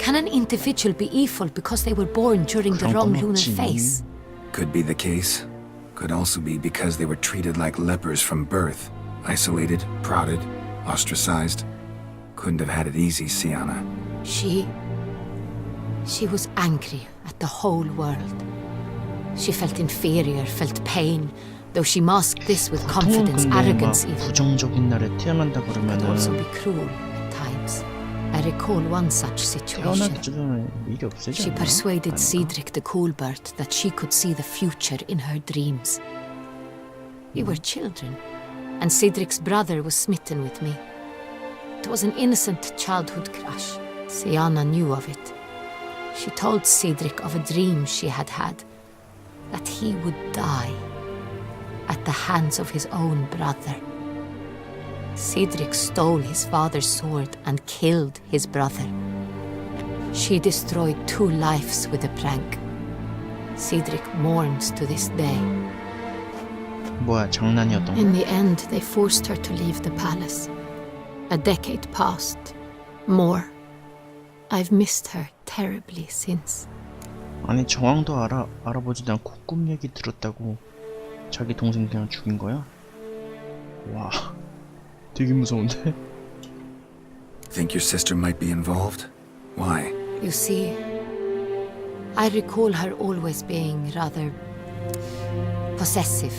Can an individual be evil because they were born during the 그런 wrong 건 lunar 없지. phase? Could be the case. Could also be because they were treated like lepers from birth. Isolated, prodded, ostracized. Couldn't have had it easy, Sienna. She was angry at the whole world. She felt inferior, felt pain, though she masked this with 보통은 confidence, 근데 막 arrogance even. 부정적인 날에 태어난다 Could 그러면은 also be cruel at times. I recall one such situation. 태어나기 전에 미리 없애지 She 않나? persuaded 아닌가? Cedric the Coolbert that she could see the future in her dreams. We were children, and Cedric's brother was smitten with me. It was an innocent childhood crush. Sienna knew of it. She told Cedric of a dream she had had, that he would die at the hands of his own brother. Cedric stole his father's sword and killed his brother. She destroyed 2 lives with a prank. Cedric mourns to this day. 뭐야 장난이었던 In 거야? the end, they forced her to leave the palace. A decade passed. More. I've missed her terribly since. 아니 정황도 알아보지도 않고 꿈 얘기 들었다고 자기 동생 그냥 죽인 거야? 와 되게 무서운데? Think your sister might be involved? Why? You see, I recall her always being rather possessive,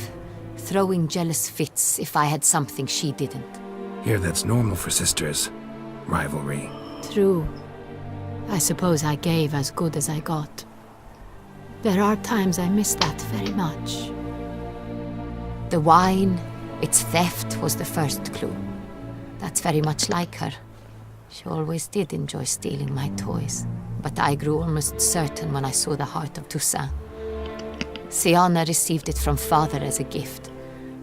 throwing jealous fits if I had something she didn't. Here that's normal for sisters. Rivalry. True. I suppose I gave as good as I got. There are times I miss that very much. The wine, its theft was the first clue. That's very much like her. She always did enjoy stealing my toys. But I grew almost certain when I saw the heart of Toussaint. Sienna received it from father as a gift.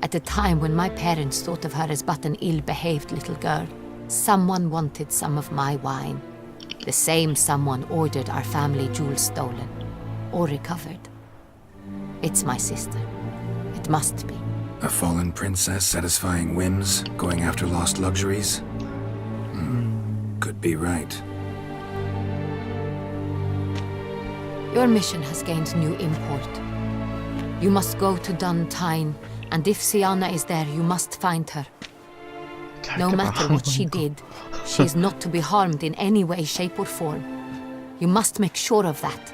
At a time when my parents thought of her as but an ill-behaved little girl. Someone wanted some of my wine. The same someone ordered our family jewels stolen. Or recovered. It's my sister. It must be. A fallen princess satisfying whims, going after lost luxuries? Could be right. Your mission has gained new import. You must go to Dun Tyne, and if Sienna is there, you must find her. No matter what she did, she is not to be harmed in any way, shape or form. You must make sure of that.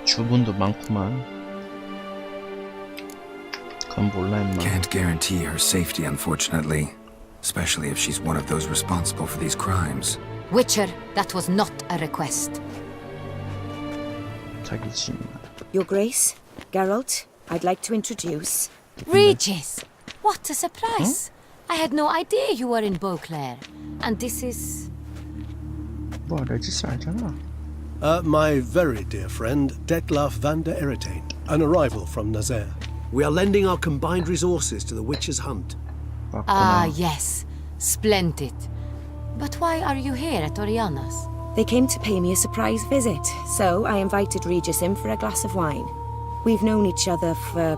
주분도 많구만. 그건 몰라 임마. Can't guarantee her safety, unfortunately. Especially if she's one of those responsible for these crimes. Witcher, that was not a request. 자기지. Your Grace, Geralt, I'd like to introduce... Regis! What a surprise! I had no idea you were in Beauclair. And this is... 뭐 레지스 알잖아. My very dear friend, Detlaf van der Eretain, an arrival from Nazaire. We are lending our combined resources to the Witcher's Hunt. Ah, 맞구나. yes. Splendid. But why are you here at Oriana's? They came to pay me a surprise visit, so I invited Regis in for a glass of wine. We've known each other for...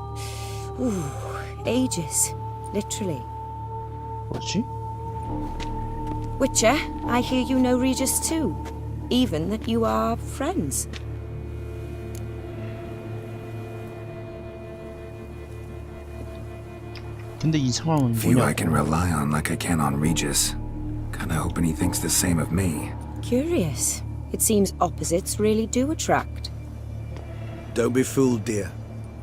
ages. Literally. 뭐지? Witcher, I hear you know Regis too. Even that you are friends. 근데 이 상황은 Few I can 뭐냐고. rely on like I can on Regis. Kinda hoping he thinks the same of me. Curious. It seems opposites really do attract. Don't be fooled, dear.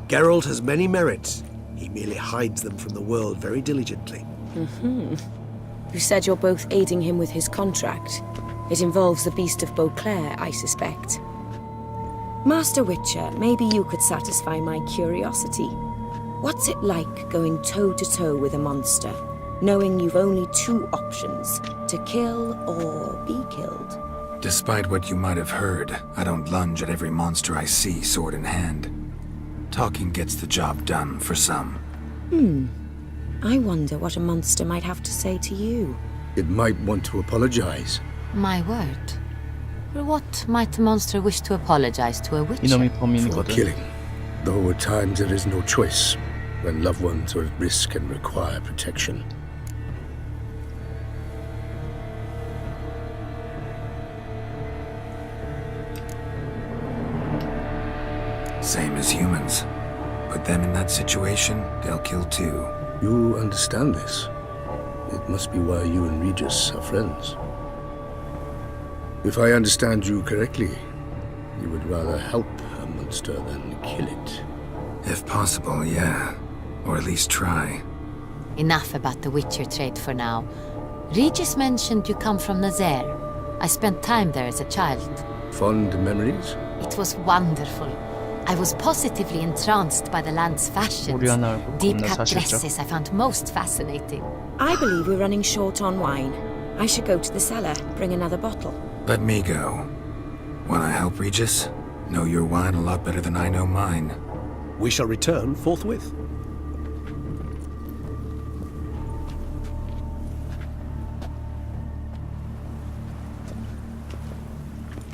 Geralt has many merits. He merely hides them from the world very diligently. You said you're both aiding him with his contract. It involves the Beast of Beauclair, I suspect. Master Witcher, maybe you could satisfy my curiosity. What's it like going toe-to-toe with a monster, knowing you've only 2 options, to kill or be killed? Despite what you might have heard, I don't lunge at every monster I see sword in hand. Talking gets the job done for some. I wonder what a monster might have to say to you. It might want to apologize. My word. For what might a monster wish to apologize to a witcher? 이놈이 For 범인이거든. killing. Though at times there is no choice, when loved ones are at risk and require protection. Same as humans. Put them in that situation, they'll kill too. You understand this. It must be why you and Regis are friends. If I understand you correctly, you would rather help a monster than kill it. If possible, yeah. Or at least try. Enough about the Witcher trade for now. Regis mentioned you come from Nazaire. I spent time there as a child. Fond memories? It was wonderful. I was positively entranced by the land's fashions. 우리 하나 알고 Deep 겁나 cut 사실적. dresses I found most fascinating. I believe we're running short on wine. I should go to the cellar, bring another bottle. Let me go. Wanna help Regis? Know your wine a lot better than I know mine. We shall return forthwith.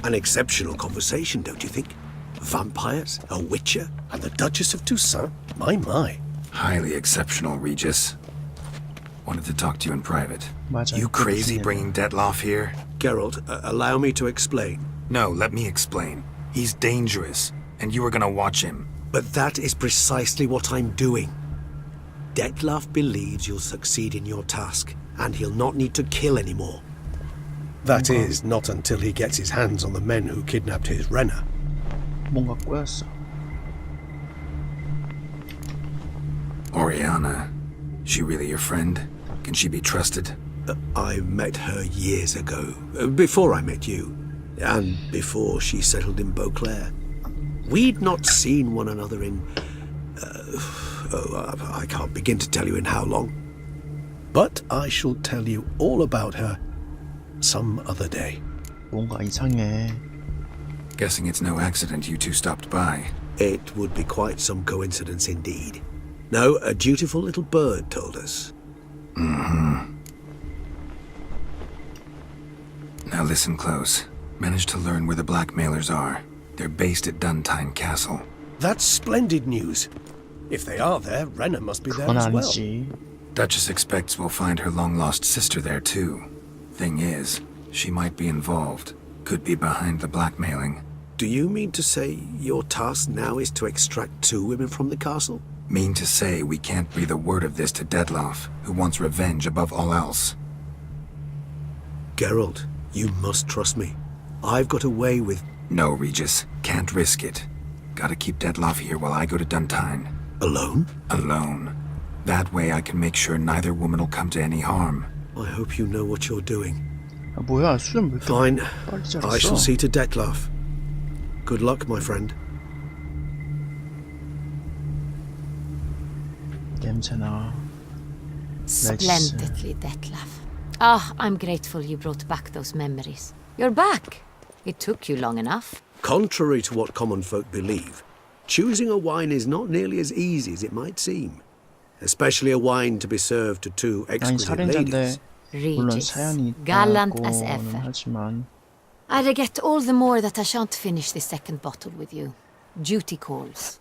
An exceptional conversation, don't you think? Vampires, a witcher, and the Duchess of Toussaint? My. Highly exceptional, Regis. Wanted to talk to you in private. 맞아. You crazy bringing Detloff here? Geralt, allow me to explain. No, let me explain. He's dangerous, and you were gonna watch him. But that is precisely what I'm doing. Detlaff believes you'll succeed in your task, and he'll not need to kill anymore. That is, not until he gets his hands on the men who kidnapped his Renna. 뭔가 꼬였어. Oriana. She really your friend? Can she be trusted? I met her years ago, before I met you, and before she settled in Beauclair. We'd not seen one another in... I can't begin to tell you in how long. But I shall tell you all about her some other day. 뭔가 이상해. Guessing it's no accident you two stopped by. It would be quite some coincidence indeed. No, a dutiful little bird told us. Now listen close. Managed to learn where the blackmailers are. They're based at Duntine Castle. That's splendid news. If they are there, Renna must be there 그건 as well. 아니지. Duchess expects we'll find her long-lost sister there too. Thing is, she might be involved. Could be behind the blackmailing. Do you mean to say your task now is to extract 2 women from the castle? Mean to say we can't breathe a word of this to Detloff, who wants revenge above all else. Geralt, you must trust me. I've got a way with... No, Regis. Can't risk it. Gotta keep Detloff here while I go to Duntine. Alone? Alone. That way I can make sure neither woman will come to any harm. I hope you know what you're doing. 아, 뭐야, 수염 왜 이렇게 Fine. 빨리 I shall 자랐어? see to Detlaff. Good luck, my friend. 냄새나. Splendidly, Detlaff. Ah, I'm grateful you brought back those memories. You're back. It took you long enough. Contrary to what common folk believe, choosing a wine is not nearly as easy as it might seem. Especially a wine to be served to 2 아니, exquisite 살인자인데 ladies. 물론 Regis, 사연이 gallant as 있다고는 ever. 하지만 I regret all the more that I shan't finish this second bottle with you. Duty calls.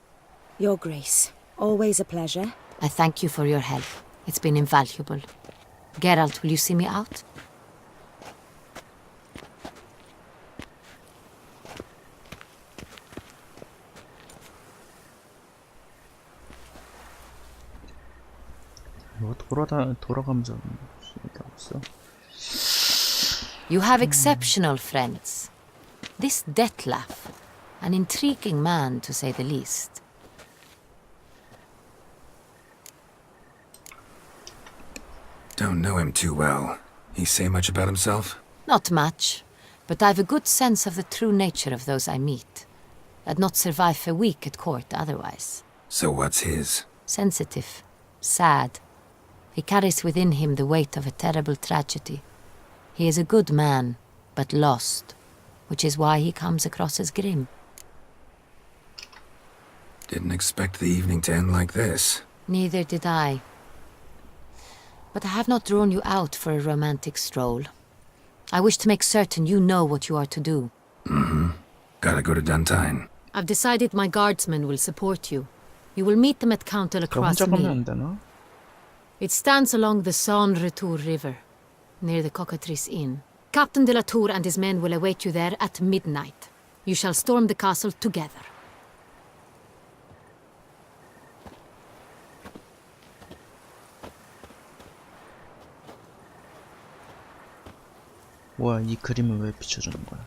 Your Grace, always a pleasure. I thank you for your help. It's been invaluable. Geralt, will you see me out? 이거 돌아가면서 얘기하고 있어. You have exceptional friends. This Detlaff, an intriguing man to say the least. Don't know him too well. He say much about himself? Not much, but I've a good sense of the true nature of those I meet. I'd not survive a week at court otherwise. So what's his? Sensitive, sad. He carries within him the weight of a terrible tragedy. He is a good man, but lost, which is why he comes across as grim. Didn't expect the evening to end like this. Neither did I. But I have not drawn you out for a romantic stroll. I wish to make certain you know what you are to do. Gotta go to Duntine. I've decided my guardsmen will support you. You will meet them at Count de la 그럼 혼자 가면 Croix. 안 되나? It stands along the Saône Retour River, near the Cockatrice Inn. Captain de la Tour and his men will await you there at midnight. You shall storm the castle together. 뭐야, 이 그림을 왜 비춰주는 거야?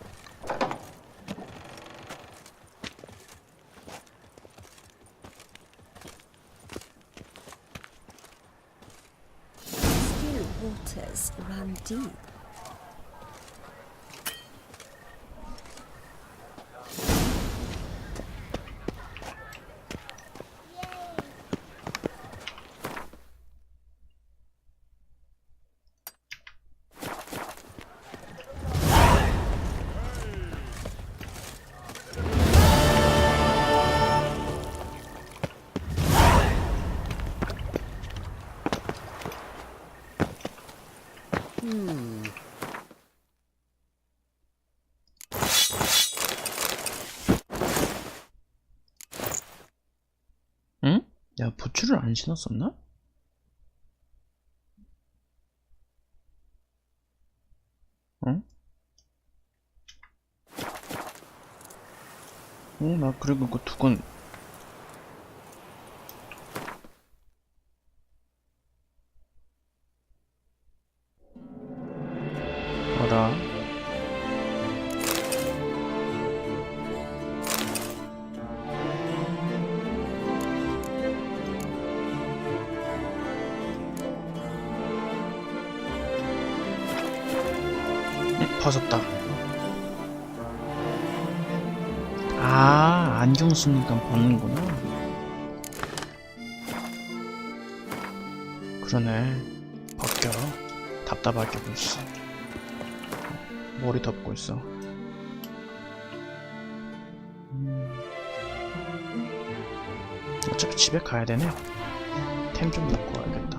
Still waters run deep. 응? 야, 부츠를 안 신었었나? 응? 나 그리고 그 두건 알아. 벗었다. 아, 안경 쓰니까 벗는구나. 그러네. 벗겨. 답답하게 벌써. 머리 덮고 있어. 어차피 집에 가야 되네. 템 좀 넣고 와야겠다.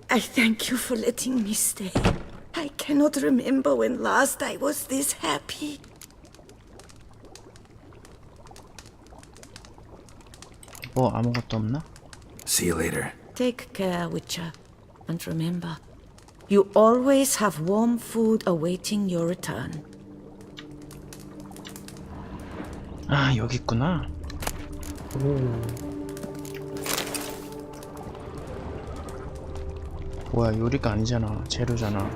I thank you for letting me stay. I cannot remember when last I was this happy. 뭐 아무것도 없나? See you later. Take care, Witcher. And remember, you always have warm food awaiting your return. 아, 여기 있구나. 뭐야, 요리가 아니잖아. 재료잖아.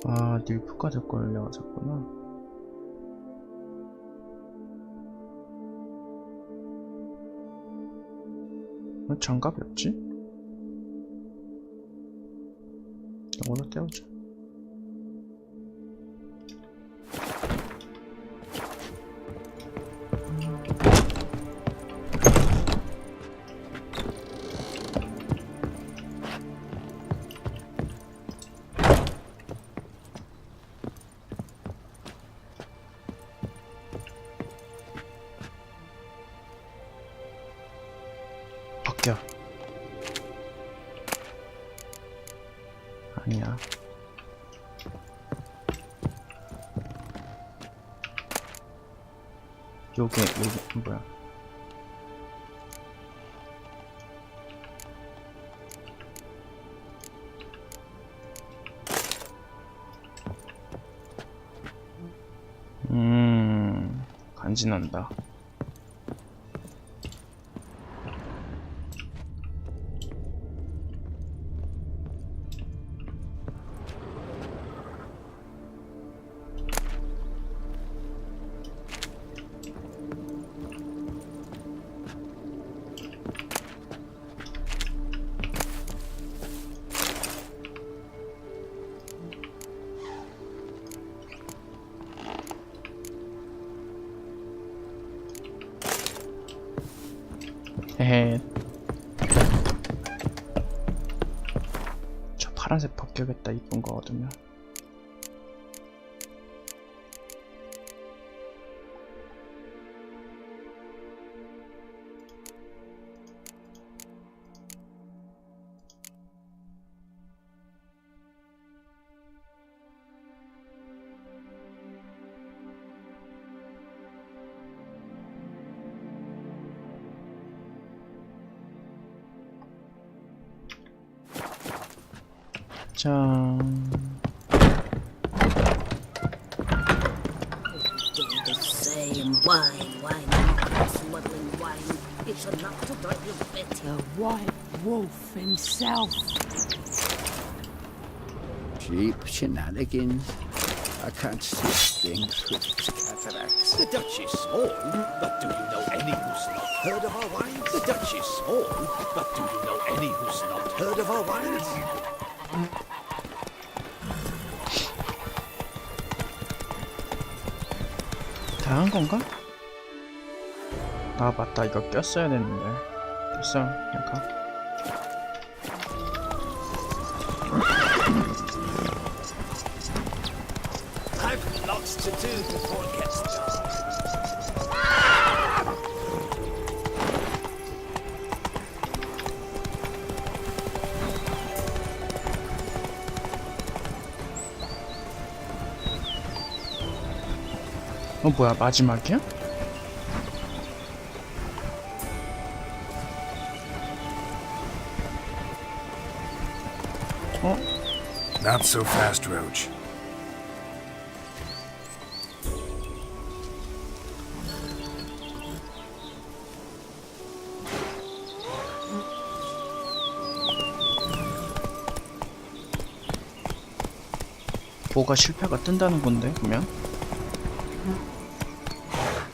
아, 닐프까지 걸려가졌구나. 왜 장갑이 없지? 이걸로 떼우자. 벗겨. 아니야. 요게 뭐야? 간지난다. 파란색 벗겨야겠다. 이쁜 거 얻으면. 짠. The same wine, smuggling wine. It's enough to drive you batty. The white wolf himself. Cheap shenanigans. I can't see things with its cataracts. The Dutch is small, but do you know any who's not heard of our wines? The Dutch is small, but do you know any who's not heard of our wines? 다 한 건가? 아 맞다, 이거 꼈어야 되는데. 됐어, 그냥 가. I've lots to do before it gets dark. 뭐야, 마지막이야? Not so fast, Roach. 뭐가 실패가 뜬다는 건데, 그러면?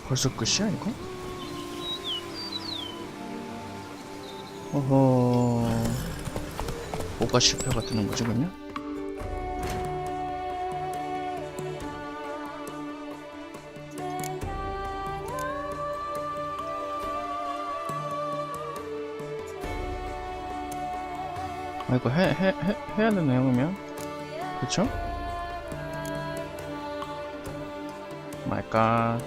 벌써 끝이야, 이거? 어허... 뭐가 실패가 뜨는 거지, 그러면? 아, 이거 해야 되나요, 그러면? 그쵸? 말까?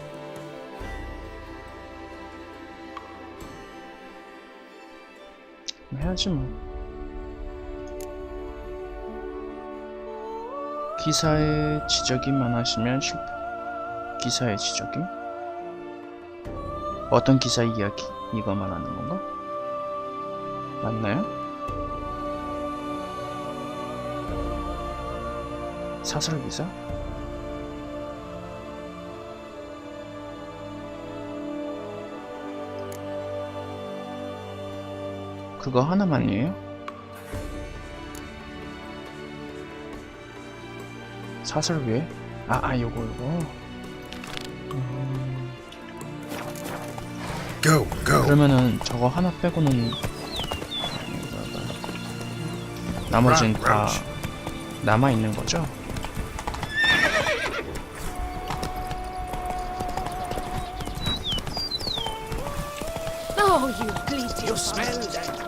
해야지 뭐. 기사에 지적이 많으시면 실패. 기사의 지적이? 어떤 기사 이야기? 이거 말하는 건가? 맞나요? 사설 기사? 그거 하나만이에요? 사설 외에? 요거. Go, go. 그러면은 저거 하나 빼고는 나머지는 다 남아있는 거죠? Oh, you bleating You smell that?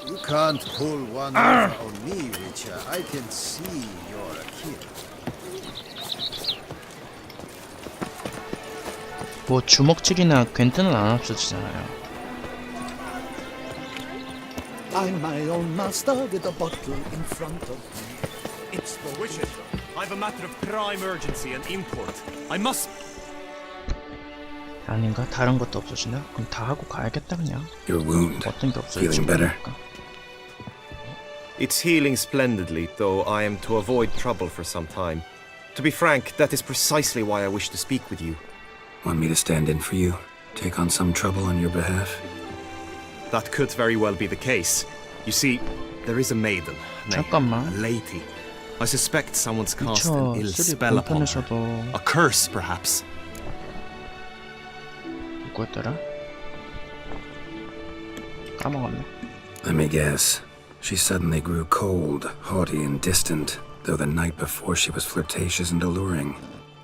You can't pull one over on me, Witcher. I can see you're a kid. 뭐 주먹질이나 괜트는 안 없어지잖아요. I'm my own master with a bottle in front of me. It's the Witcher, I've a matter of prime urgency and import. I must. 아닌가? 다른 것도 없어지나? 그럼 다 하고 가야겠다 그냥. Your wound. 어떤 게 없어질지 Feeling better? 모르니까. It's healing splendidly, though I am to avoid trouble for some time. To be frank, that is precisely why I wish to speak with you. Want me to stand in for you? Take on some trouble on your behalf? That could very well be the case. You see, there is a maiden named 잠깐만. Lady. I suspect someone's cast an 미쳐 ill 쓰리 spell upon her. 본편에서도 A curse, perhaps. 누구였더라? 까먹었네. Let me guess. She suddenly grew cold, haughty, and distant, though the night before she was flirtatious and alluring.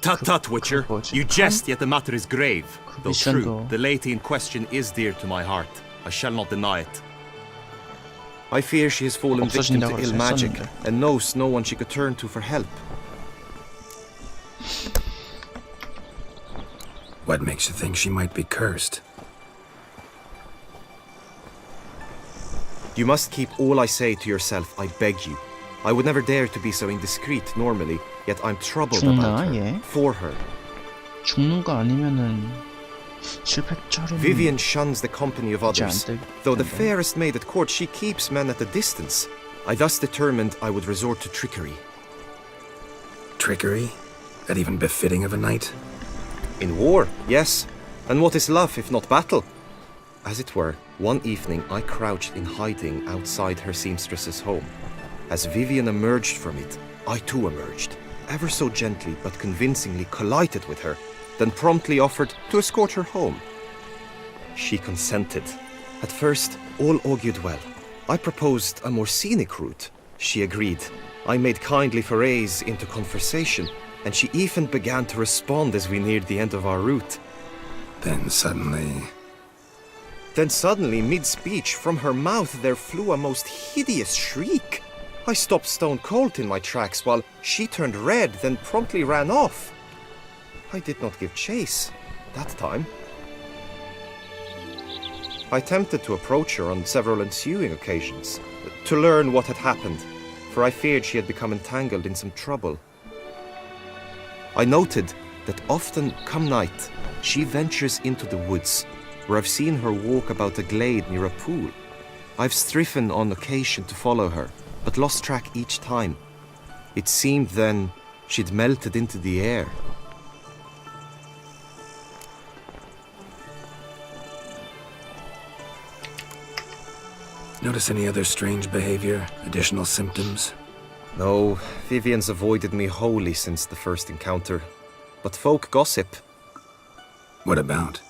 Tut tut, Witcher. 뭐지? You jest, yet the matter is grave. Though true, 미션도- the lady in question is dear to my heart. I shall not deny it. I fear she has fallen victim to 없어진다고 ill magic 했었는데. and knows no one she could turn to for help. What makes you think she might be cursed? You must keep all I say to yourself, I beg you. I would never dare to be so indiscreet normally, yet I'm troubled 죽나, about her, 얘? for her. 죽는 거 아니면은 실패 처리는 Vivian shuns the company of others. 될 Though the 텐데. fairest maid at court, she keeps men at a distance. I thus determined I would resort to trickery. Trickery? That even befitting of a knight? In war, yes. And what is love if not battle? As it were, one evening I crouched in hiding outside her seamstress's home. As Vivian emerged from it, I too emerged. Ever so gently but convincingly collided with her, then promptly offered to escort her home. She consented. At first, all augured well. I proposed a more scenic route. She agreed. I made kindly forays into conversation, and she even began to respond as we neared the end of our route. Then suddenly... Mid-speech, from her mouth there flew a most hideous shriek. I stopped stone cold in my tracks while she turned red, then promptly ran off. I did not give chase that time. I attempted to approach her on several ensuing occasions to learn what had happened, for I feared she had become entangled in some trouble. I noted that often, come night, she ventures into the woods, where I've seen her walk about a glade near a pool. I've striven on occasion to follow her, but lost track each time. It seemed then she'd melted into the air. Notice any other strange behavior? Additional symptoms? No, Vivian's avoided me wholly since the first encounter. But folk gossip. What about?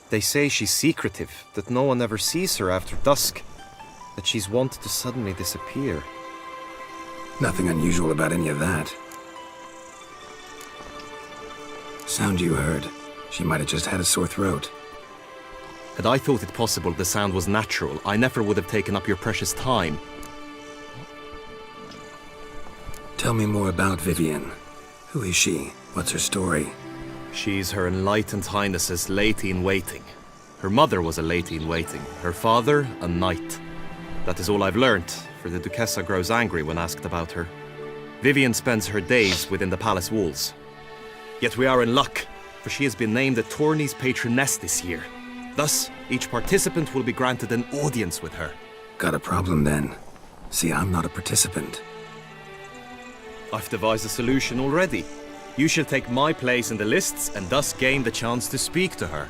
They say she's secretive, that no one ever sees her after dusk, that she's wont to suddenly disappear. Nothing unusual about any of that. Sound you heard. She might have just had a sore throat. Had I thought it possible the sound was natural, I never would have taken up your precious time. Tell me more about Vivian. Who is she? What's her story? She's Her Enlightened Highness's lady-in-waiting. Her mother was a lady-in-waiting, her father a knight. That is all I've learnt, for the Duchessa grows angry when asked about her. Vivian spends her days within the palace walls. Yet we are in luck, for she has been named the tourney's patroness this year. Thus, each participant will be granted an audience with her. Got a problem then. See, I'm not a participant. I've devised a solution already. You shall take my place in the lists and thus gain the chance to speak to her.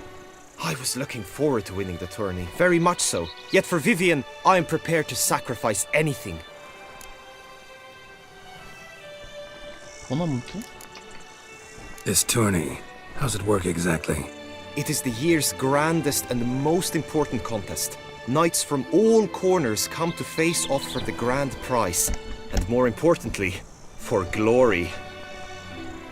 I was looking forward to winning the tourney, very much so. Yet for Vivian, I am prepared to sacrifice anything. 번호문구? This tourney, how's it work exactly? It is the year's grandest and most important contest. Knights from all corners come to face off for the grand prize. And more importantly, for glory.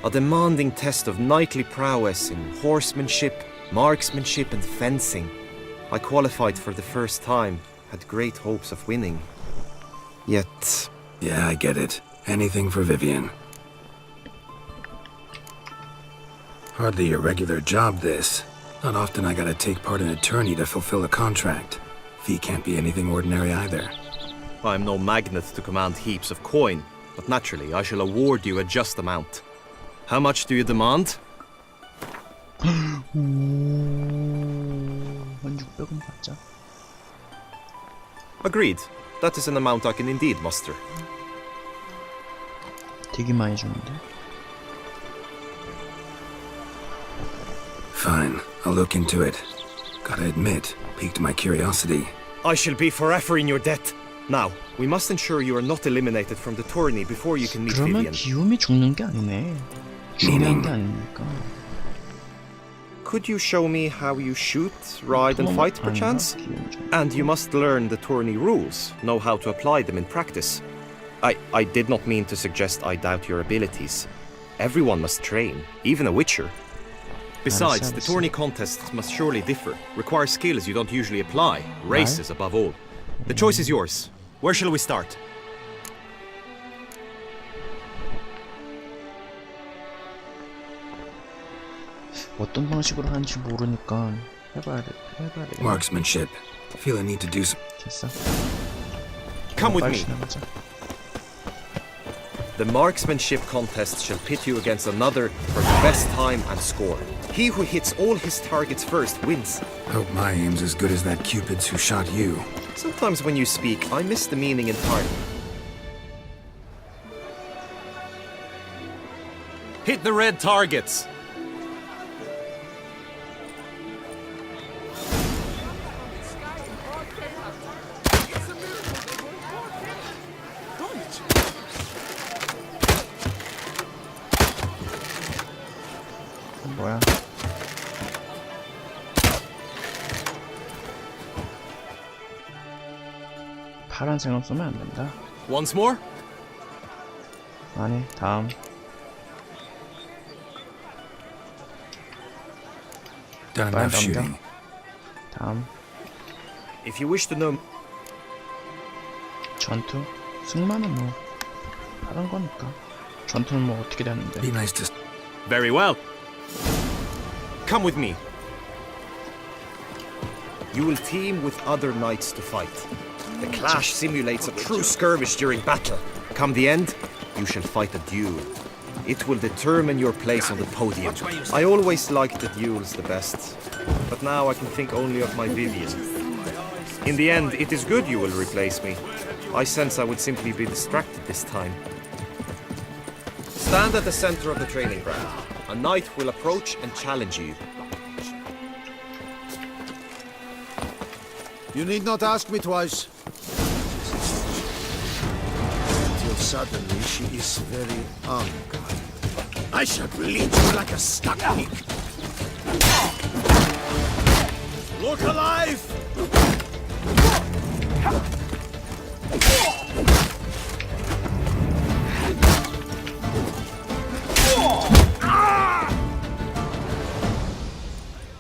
A demanding test of knightly prowess in horsemanship, marksmanship and fencing. I qualified for the first time, had great hopes of winning. Yet... Yeah, I get it. Anything for Vivian. Hardly a regular job, this. Not often I gotta take part in a tourney to fulfill a contract. Fee can't be anything ordinary either. I am no magnet to command heaps of coin, but naturally I shall award you a just amount. How much do you demand? 오, 한 600원 받자. Agreed. That is an amount I can indeed muster. 되게 많이 주는데. Fine, I'll look into it. Gotta admit, piqued my curiosity. I shall be forever in your debt. Now, we must ensure you are not eliminated from the tourney before you can meet 그러면 Vivian. 기욤이 죽는 게 아니네. 중요한 게 아니니까. Could you show me how you shoot, ride, and fight, perchance? And you must learn the tourney rules, know how to apply them in practice. I did not mean to suggest I doubt your abilities. Everyone must train, even a witcher. Besides, the tourney contests must surely differ, require skills you don't usually apply, races above all. The choice is yours. Where shall we start? 어떤 방식으로 하는지 모르니까 해봐야 돼. Marksmanship. Feel a need to do some. 됐어. Come with 빨리 me. 지나가자. The marksmanship contest shall pit you against another for the best time and score. He who hits all his targets first wins. Hope my aim's as good as that Cupid's who shot you. Sometimes when you speak, I miss the meaning entirely. Hit the red targets! 뭐야? 파란색은 쏘면 안 된다. Once more? 아니, 다음. Done Fine, enough I'm shooting. 다음. If you wish to know... 전투? 승마는 뭐 다른 거니까. 전투는 뭐 어떻게 되는데? Be nice to. Very well. Come with me. You will team with other knights to fight. The clash simulates a true skirmish during battle. Come the end, you shall fight a duel. It will determine your place on the podium. I always liked the duels the best, but now I can think only of my Vivian. In the end, it is good you will replace me. I sense I would simply be distracted this time. Stand at the center of the training ground. A knight will approach and challenge you. You need not ask me twice. Until suddenly she is very unkind. I shall bleed you like a stuck pig. Look alive!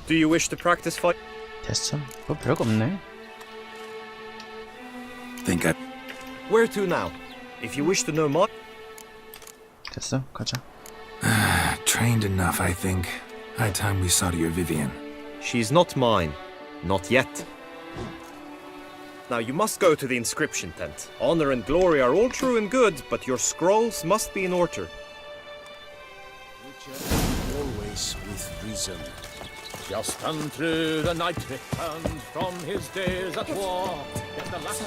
Do you wish to practice fight? 됐어. 뭐 별거 없네. Think I. Where to now? If you wish to know more... 됐어. 가자. Trained enough, I think. High time we saw to your Vivian. She's not mine. Not yet. Now you must go to the inscription tent. Honor and glory are all true and good, but your scrolls must be in order. Always with reason. Just unto the knight returned from his days at war. And the last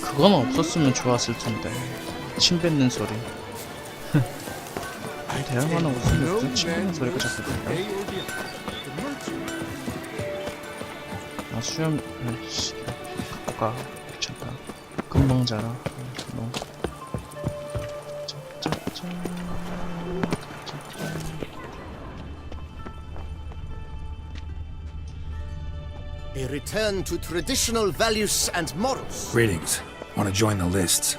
그건 없었으면 좋았을 텐데. 침 뱉는 소리. 대화만 하고 있으면 무슨 침 뱉는 소리가 자꾸 들려. 아 수염 씨 갖고 가. 귀찮다. 금방 자라. 뭐. A return to traditional values and morals. Greetings. Want to join the lists?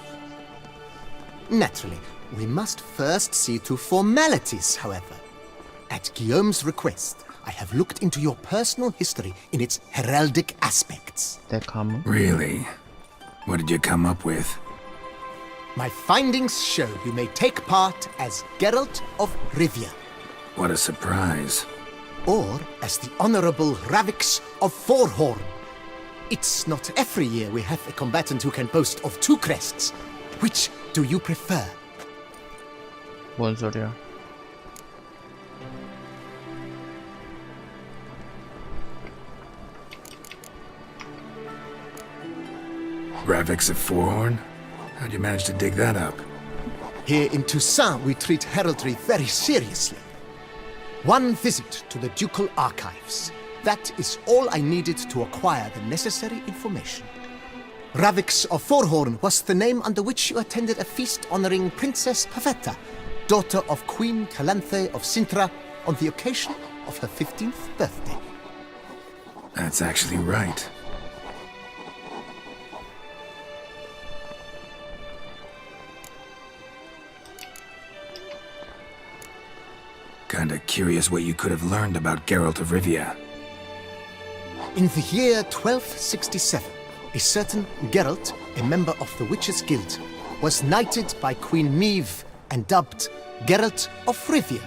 Naturally. We must first see to formalities, however. At Guillaume's request, I have looked into your personal history in its heraldic aspects. 내 감은? Really? What did you come up with? My findings show you may take part as Geralt of Rivia, What a surprise. or as the Honorable Ravix of Forhorn. It's not every year we have a combatant who can boast of two crests. Which do you prefer? 뭔 소리야? Ravix of Forhorn? How'd you manage to dig that up? Here in Toussaint, we treat heraldry very seriously. One visit to the Ducal Archives. That is all I needed to acquire the necessary information. Ravix of Forhorn was the name under which you attended a feast honoring Princess Pavetta. daughter of Queen Calanthe of Sintra, on the occasion of her 15th birthday. That's actually right. Kinda curious what you could have learned about Geralt of Rivia. In the year 1267, a certain Geralt, a member of the Witches' Guild, was knighted by Queen Meve and dubbed Geralt of Rivia.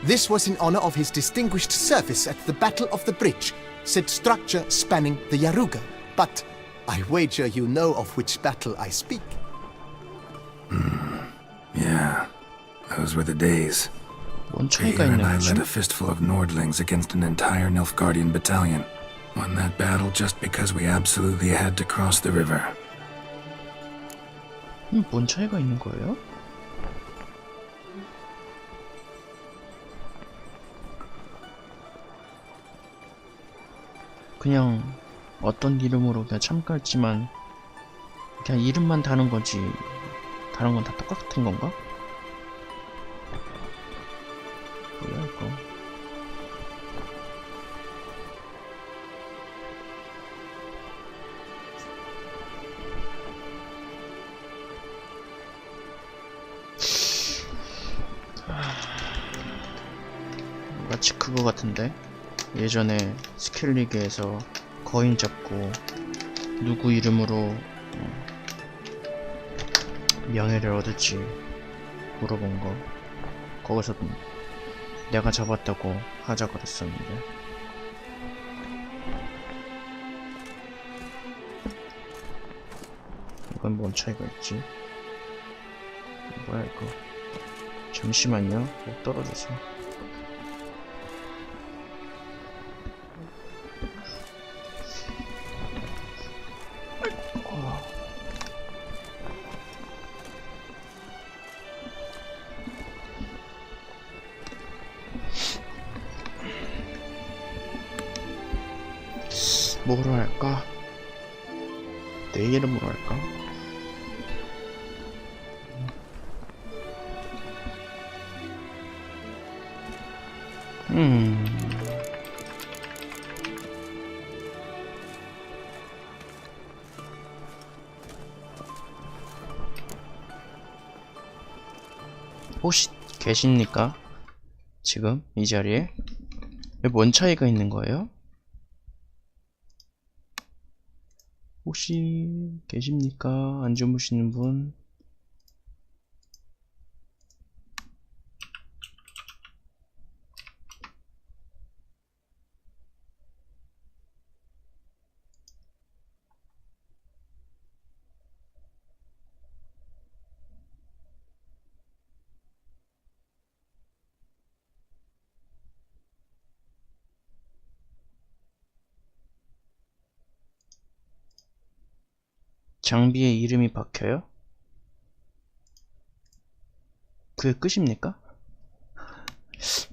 This was in honor of his distinguished service at the Battle of the Bridge, said structure spanning the Yaruga. But I wager you know of which battle I speak. Yeah, those were the days. 뭔 차이가 Tyr and 있는 I 거지? led a fistful of Nordlings against an entire Nilfgaardian battalion. Won that battle just because we absolutely had to cross the river. 뭔 차이가 있는 거예요? 그냥 어떤 이름으로 그냥 참가했지만 그냥 이름만 다른 거지 다른 건 다 똑같은 건가? 뭐야 이거? 마치 그거 같은데? 예전에 스킬리그에서 거인 잡고 누구 이름으로 명예를 얻을지 물어본 거 거기서 내가 잡았다고 하자 그랬었는데 이건 뭔 차이가 있지? 뭐야 이거 잠시만요 못 떨어져서 뭐로 할까? 내 이름으로 할까? 혹시 계십니까? 지금 이 자리에? 왜 뭔 차이가 있는 거예요? 혹시 계십니까? 안 주무시는 분? 장비에 이름이 박혀요? 그게 끝입니까?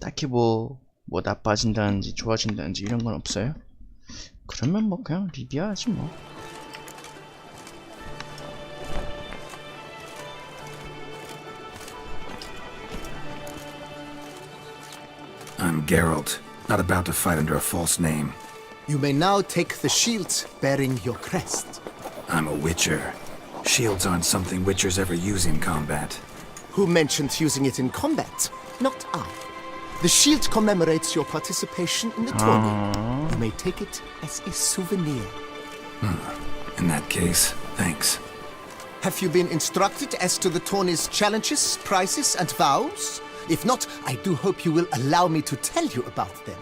딱히 뭐 나빠진다든지 좋아진다든지 이런 건 없어요? 그러면 뭐 그냥 리비아 하지 뭐. I'm Geralt, not about to fight under a false name. You may now take the shield bearing your crest. I'm a Witcher. Shields aren't something Witchers ever use in combat. Who mentioned using it in combat? Not I. The shield commemorates your participation in the tourney. You may take it as a souvenir. In that case, thanks. Have you been instructed as to the tourney's challenges, prizes, and vows? If not, I do hope you will allow me to tell you about them.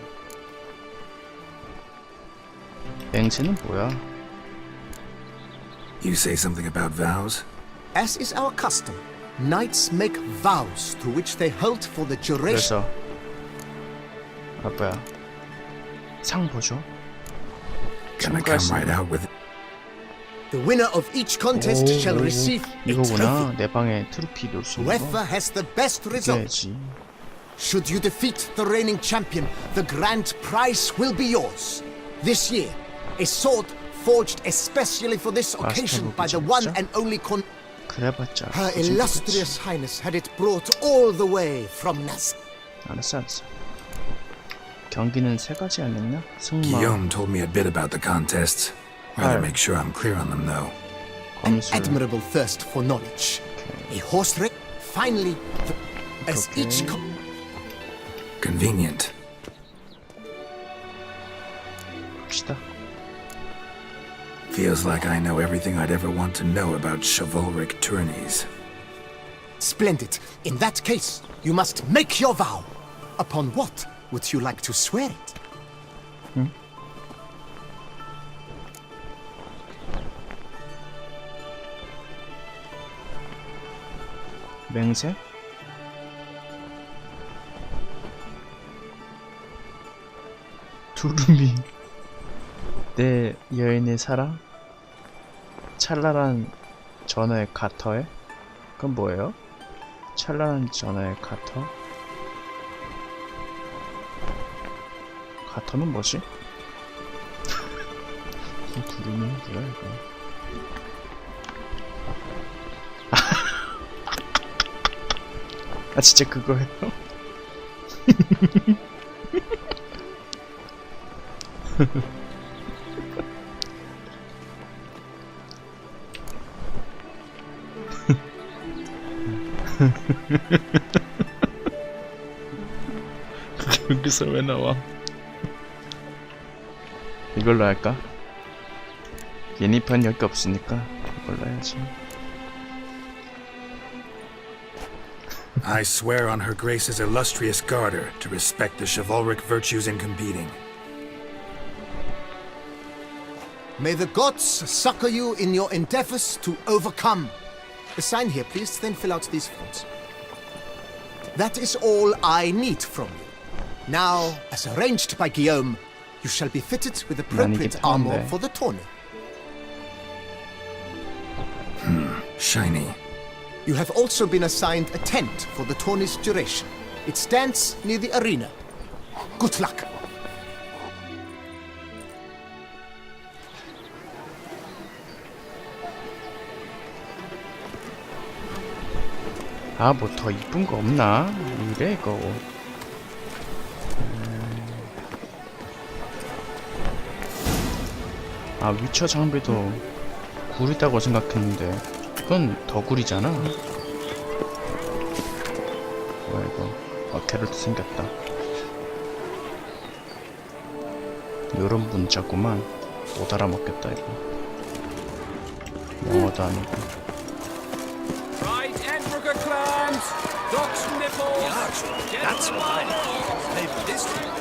맹세는 뭐야? You say something about vows? As is our custom, knights make vows to which they hold for the duration. 그래서 뭐야? 상 보죠? Can I come right out with it? The winner of each contest shall receive a 이거구나. trophy. 내 방에 트로피 놓을 수 있는 Whoever 거. has the best result. 해야지. Should you defeat the reigning champion, the grand prize will be yours. This year, a sword forged especially for this occasion by the one and only 그래봤자 Her 거짓말이지. illustrious highness had it brought all the way from Nazca. 알았어. 경기는 세 가지 아니었나? 승마, Guillaume told me a bit about the contests. Rather make sure I'm clear on them, though. An 검술. admirable thirst for knowledge. A horse race, finally, as Okay. each Convenient. 봅시다. Feels like I know everything I'd ever want to know about chivalric tourneys. Splendid. In that case, you must make your vow. Upon what would you like to swear it? 맹세? 두루미 내 여인의 사랑? 찰나란 전화의 가터에? 그건 뭐예요? 찰나란 전화의 가터? 가터는 뭐지? 이 두루미는 뭐야 이거? 아 진짜 그거예요? 그게 여기서 왜 나와? 이걸로 할까? 예니판 여기 없으니까 이걸로 해야지. I swear on Her Grace's illustrious garter to respect the chivalric virtues in competing. May the gods succor you in your endeavors to overcome. Sign here, please, then fill out these forms. That is all I need from you. Now, as arranged by Guillaume, you shall be fitted with appropriate armor for the tourney. Shiny. You have also been assigned a tent for the tourney's duration. It stands near the arena. Good luck. 아, 뭐 더 이쁜 거 없나? 이래 이거. 아, 위쳐 장비도 구리다고 생각했는데 그건 더 구리잖아. 뭐야 이거? 아, 게롤트 생겼다. 요런 문자구만. 못 알아먹겠다 이거. 영어도 아니고. Duck's nipples! That's what I need. Maybe this time.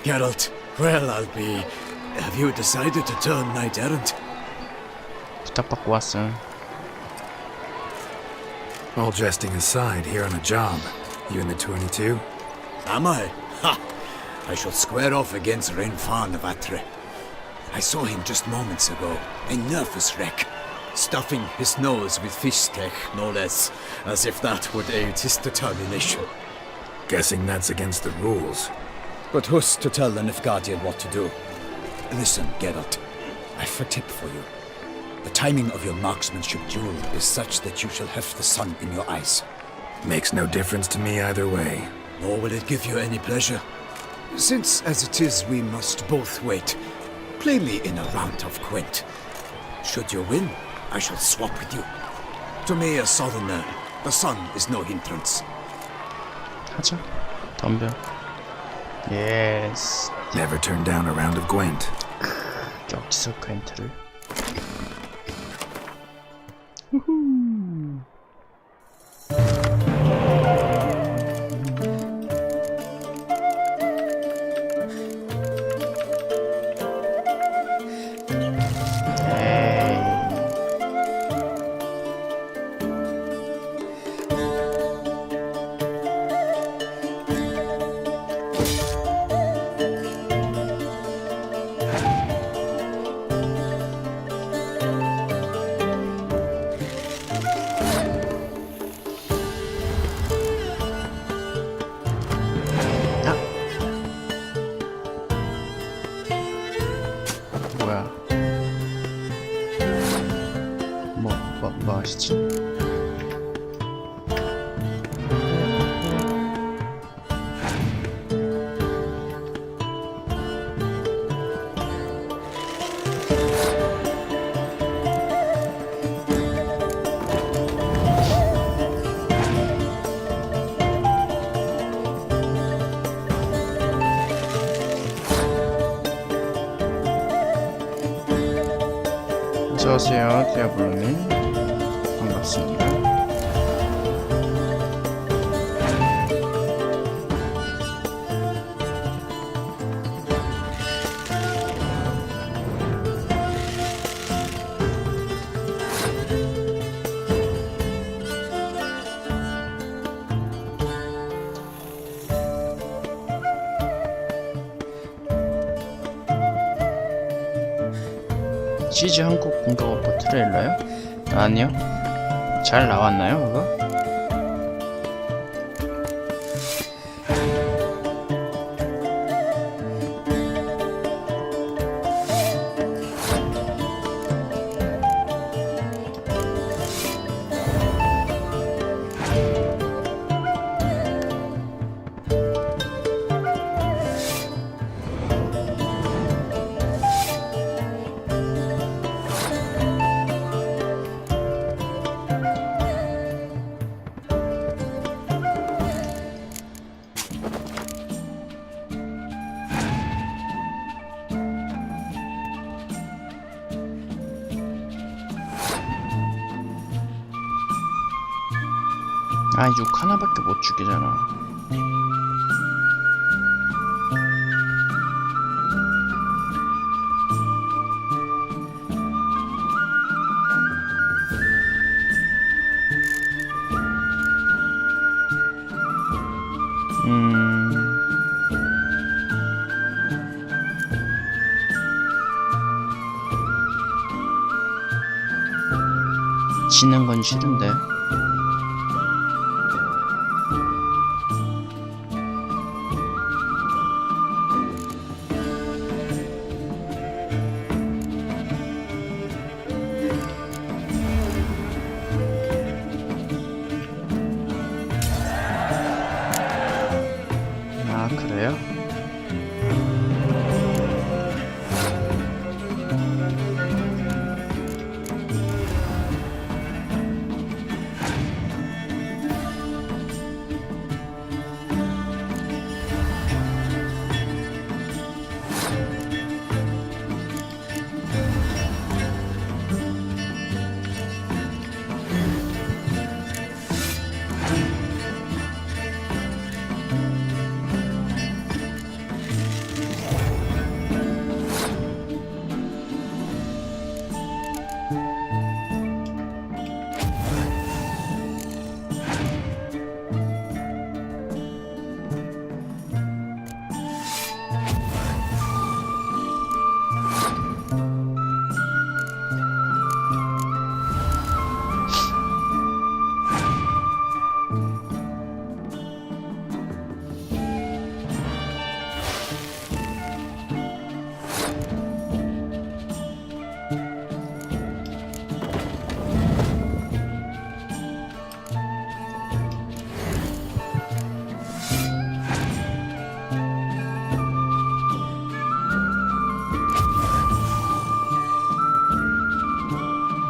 Geralt, well, I'll be. Have you decided to turn knight errant? 부탁받고 왔어. All jesting aside, here on a job. You in the tourney too? Am I? Ha! I shall square off against Renfan of Atre. I saw him just moments ago, a nervous wreck, stuffing his nose with fish steak, no less, as if that would aid his determination. Guessing that's against the rules. But who's to tell the Nilfgaardian what to do? Listen, Geralt, I've a tip for you. The timing of your marksmanship duel is such that you shall have the sun in your eyes. Makes no difference to me either way. Nor will it give you any pleasure, since as it is we must both wait, plainly in a round of Gwent. Should you win, I shall swap with you. To me, a southerner, the sun is no hindrance. 하자. 덤벼. 예스. Never turn down a round of Gwent. 여기서 괜트를. 뭐야? 뭐 하시지? 어서오세요, 디아블로님. 반갑습니다. 시즈 한국 공격 오퍼 트레일러요? 아니요. 잘 나왔나요, 그거? 아, 6 하나밖에 못 죽이잖아. 지는 건 싫은데. 아, 그래요?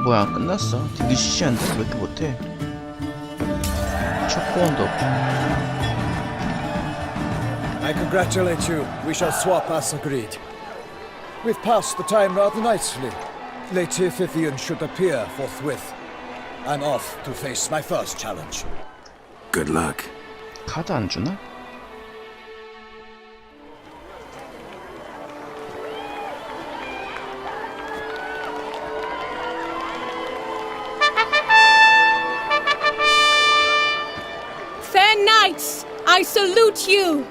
뭐야, 끝났어. 되게 시시한데? 왜 이렇게 못해? 첫 고원도 없고. I congratulate you. We shall swap as agreed. We've passed the time rather nicely. Lady Vivian should appear forthwith. I'm off to face my first challenge. Good luck. 카드 안 주나? I salute you!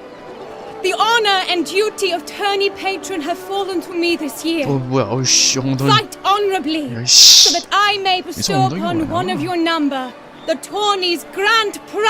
The honor and duty of tourney patron have fallen to me this year. 뭐야, 어이씨, 엉덩이. Fight honorably, 야이씨. so that I may bestow 엉덩이 upon 뭐야? one of your number the tourney's grand prize.